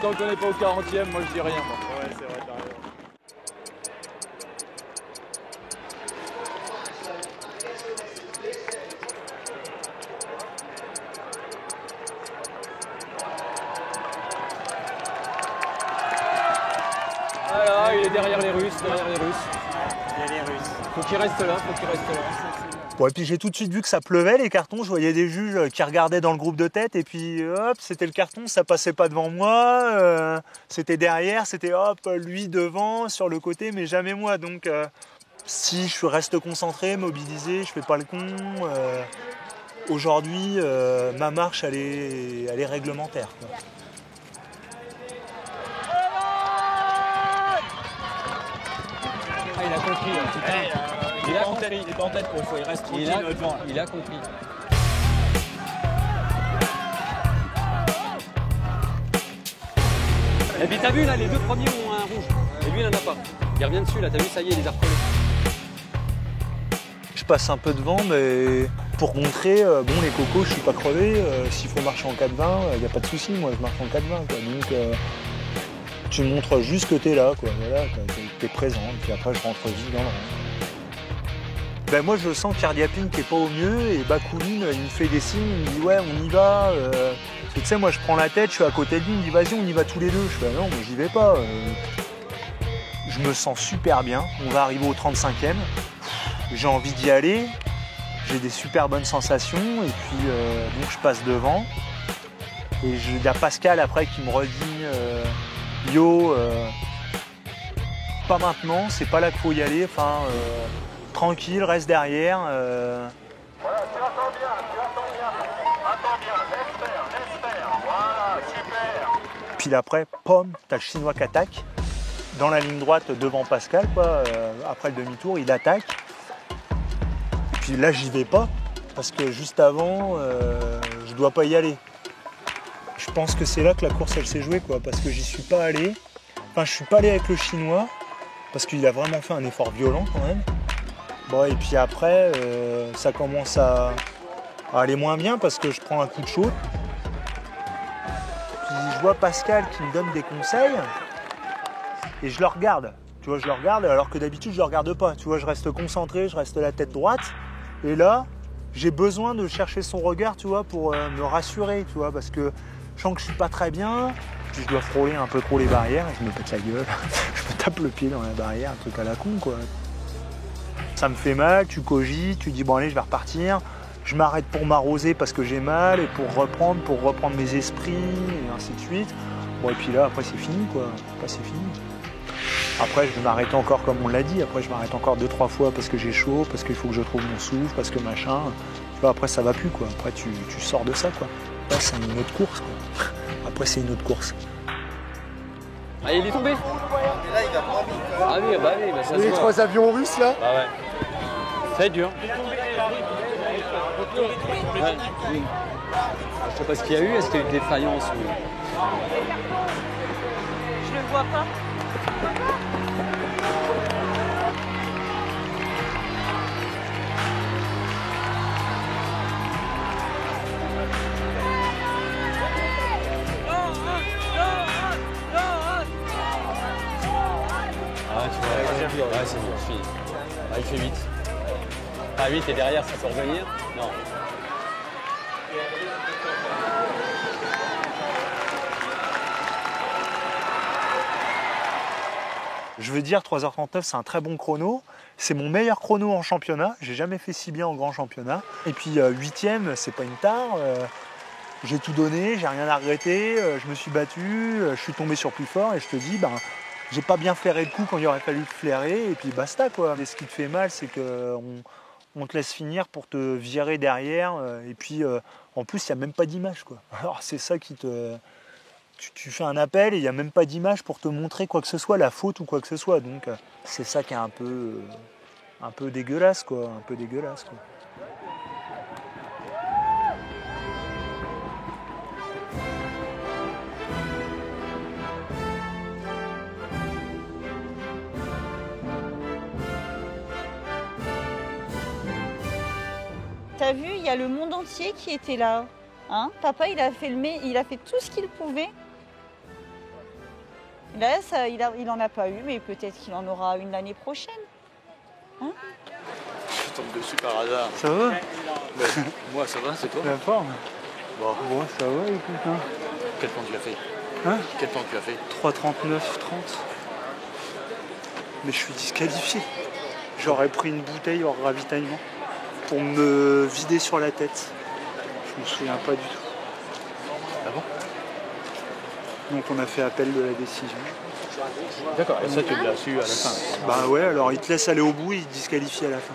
[SPEAKER 19] Tant qu'on n'est pas au 40e, moi je dis rien. Moi.
[SPEAKER 10] Ouais, c'est vrai, t'as raison.
[SPEAKER 19] est derrière les Russes, Faut qu'il reste là,
[SPEAKER 2] Bon, et puis j'ai tout de suite vu que ça pleuvait, les cartons. Je voyais des juges qui regardaient dans le groupe de tête et puis hop, c'était le carton, ça passait pas devant moi. C'était derrière, c'était hop, lui devant, sur le côté, mais jamais moi. Donc si je reste concentré, mobilisé, je fais pas le con. Aujourd'hui, ma marche, elle est réglementaire, quoi.
[SPEAKER 19] Ah, il a compris, il est pas en tête, quoi. Il reste tranquille devant. Il a compris. Et puis t'as vu là, les deux premiers ont un rouge. Et lui il en a pas. Il revient dessus là, t'as vu, ça y est, il les a recollés.
[SPEAKER 2] Je passe un peu devant, mais pour montrer, bon les cocos, je suis pas crevé. S'il faut marcher en 4-20, il n'y a pas de souci, moi je marche en 4-20. Donc tu montres juste que t'es là, quoi. Voilà, t'es présent, et puis après je rentre vite dans le rang. Ben moi je sens Cardiapine qui est pas au mieux et Bakoulin il me fait des signes, il me dit ouais on y va. Tu sais moi je prends la tête, je suis à côté de lui, il me dit vas-y on y va tous les deux. Je fais non moi j'y vais pas. Je me sens super bien, on va arriver au 35e. J'ai envie d'y aller, j'ai des super bonnes sensations et puis donc je passe devant. Et il y a Pascal après qui me redit yo pas maintenant, c'est pas là qu'il faut y aller, enfin tranquille, reste derrière.
[SPEAKER 15] Voilà, tu attends bien, l'espère, voilà, super.
[SPEAKER 2] Puis après, pom, t'as le Chinois qui attaque dans la ligne droite devant Pascal, quoi. Après le demi-tour, il attaque. Et puis là, j'y vais pas parce que juste avant, je dois pas y aller. Je pense que c'est là que la course elle s'est jouée, quoi, parce que j'y suis pas allé. Enfin, je suis pas allé avec le Chinois parce qu'il a vraiment fait un effort violent quand même. Bon, et puis après, ça commence à aller moins bien parce que je prends un coup de chaud. Puis je vois Pascal qui me donne des conseils et je le regarde. Tu vois, je le regarde alors que d'habitude je le regarde pas. Tu vois, je reste concentré, je reste la tête droite. Et là, j'ai besoin de chercher son regard, tu vois, pour me rassurer, tu vois, parce que je sens que je suis pas très bien. Puis je dois frôler un peu trop les barrières et je me pète la gueule. Je me tape le pied dans la barrière, un truc à la con, quoi. Ça me fait mal, tu cogites, tu dis bon allez je vais repartir. Je m'arrête pour m'arroser parce que j'ai mal et pour reprendre mes esprits et ainsi de suite. Bon et puis là après c'est fini, quoi. Après c'est fini. Après je vais m'arrêter encore comme on l'a dit, après je m'arrête encore 2-3 fois parce que j'ai chaud, parce qu'il faut que je trouve mon souffle, parce que machin. Tu vois, après ça va plus, quoi. Après tu sors de ça, quoi. Là c'est une autre course, quoi. Après c'est une autre course.
[SPEAKER 19] Ah il est tombé.
[SPEAKER 15] Et là il va pas vite.
[SPEAKER 19] Ah oui, bah ça se
[SPEAKER 11] Les
[SPEAKER 19] voit.
[SPEAKER 11] 3 avions russes là.
[SPEAKER 19] Bah ouais. Ça va être dur. Ouais. Oui. Je sais pas ce qu'il y a eu, est-ce qu'il y a eu une défaillance ou...
[SPEAKER 8] Je le vois pas.
[SPEAKER 19] Ah tu vois, ouais c'est bon, fini. Ah, il fait 8. Ah 8 et derrière ça peut revenir? Non.
[SPEAKER 2] Je veux dire 3h39 c'est un très bon chrono. C'est mon meilleur chrono en championnat. J'ai jamais fait si bien en grand championnat. Et puis 8e, c'est pas une tare. J'ai tout donné, j'ai rien à regretter. Je me suis battu, je suis tombé sur plus fort et je te dis, ben, j'ai pas bien flairé le coup quand il aurait fallu le flairer et puis basta, quoi. Et ce qui te fait mal, c'est qu'on te laisse finir pour te virer derrière et puis en plus il n'y a même pas d'image, quoi. Alors c'est ça qui te... Tu fais un appel et il n'y a même pas d'image pour te montrer quoi que ce soit, la faute ou quoi que ce soit. Donc c'est ça qui est un peu dégueulasse, quoi. Un peu dégueulasse, quoi.
[SPEAKER 8] T'as vu, il y a le monde entier qui était là. Hein? Papa, il a fait tout ce qu'il pouvait. Là, il en a pas eu, mais peut-être qu'il en aura une l'année prochaine. Hein?
[SPEAKER 13] Je tombe dessus par hasard.
[SPEAKER 2] Ça va?
[SPEAKER 13] Moi, ça va, c'est toi?
[SPEAKER 2] La forme?
[SPEAKER 13] Bon,
[SPEAKER 2] ça va, écoute. Hein.
[SPEAKER 13] Quel temps tu as fait?
[SPEAKER 2] Hein?
[SPEAKER 13] Quel temps tu as fait?
[SPEAKER 2] 3:39, 30. mais je suis disqualifié. J'aurais pris une bouteille hors ravitaillement pour me vider sur la tête. Je me souviens pas du tout.
[SPEAKER 19] Ah bon?
[SPEAKER 2] Donc on a fait appel de la décision.
[SPEAKER 19] D'accord, et ça tu l'as su à la fin?
[SPEAKER 2] Bah ouais, alors il te laisse aller au bout et il te disqualifie à la fin.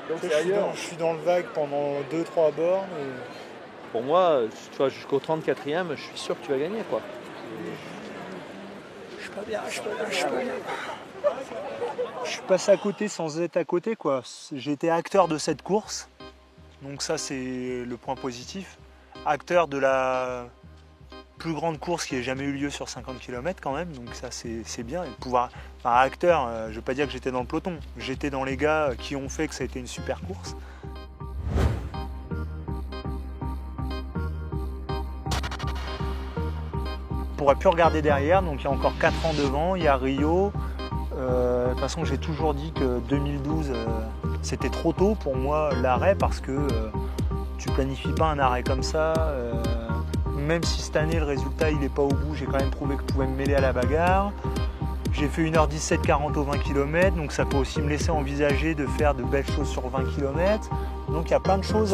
[SPEAKER 2] Je suis dans le vague pendant 2-3 bornes.
[SPEAKER 5] Pour moi, tu vois, jusqu'au 34e, je suis sûr que tu vas gagner, quoi.
[SPEAKER 2] Je suis pas bien. Je suis passé à côté sans être à côté, quoi. J'ai été acteur de cette course, donc ça c'est le point positif. Acteur de la plus grande course qui ait jamais eu lieu sur 50 km quand même, donc ça c'est bien. Et de pouvoir, enfin, acteur, je veux pas dire que j'étais dans le peloton, j'étais dans les gars qui ont fait que ça a été une super course. On pourrait plus regarder derrière, donc il y a encore 4 ans devant, il y a Rio. De toute façon, j'ai toujours dit que 2012, c'était trop tôt pour moi l'arrêt parce que tu planifies pas un arrêt comme ça. Même si cette année le résultat il n'est pas au bout, j'ai quand même prouvé que je pouvais me mêler à la bagarre. J'ai fait 1h17:40 au 20 km, donc ça peut aussi me laisser envisager de faire de belles choses sur 20 km. Donc il y a plein de choses,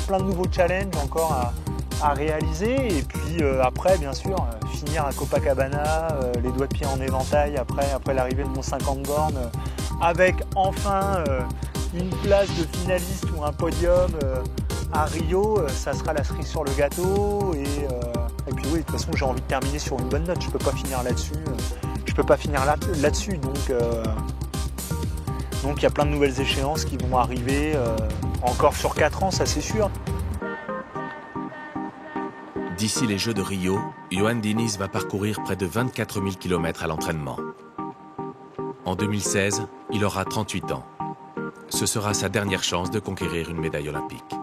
[SPEAKER 2] plein de nouveaux challenges encore à réaliser. Et puis après, bien sûr, finir à Copacabana, les doigts de pied en éventail après l'arrivée de mon 50 bornes, avec enfin une place de finaliste ou un podium à Rio, ça sera la cerise sur le gâteau. Et puis oui, de toute façon, j'ai envie de terminer sur une bonne note. Je peux pas finir là-dessus. Je peux pas finir là-dessus. Donc il y a plein de nouvelles échéances qui vont arriver encore sur 4 ans, ça c'est sûr.
[SPEAKER 3] D'ici les Jeux de Rio, Johan Diniz va parcourir près de 24 000 km à l'entraînement. En 2016, il aura 38 ans. Ce sera sa dernière chance de conquérir une médaille olympique.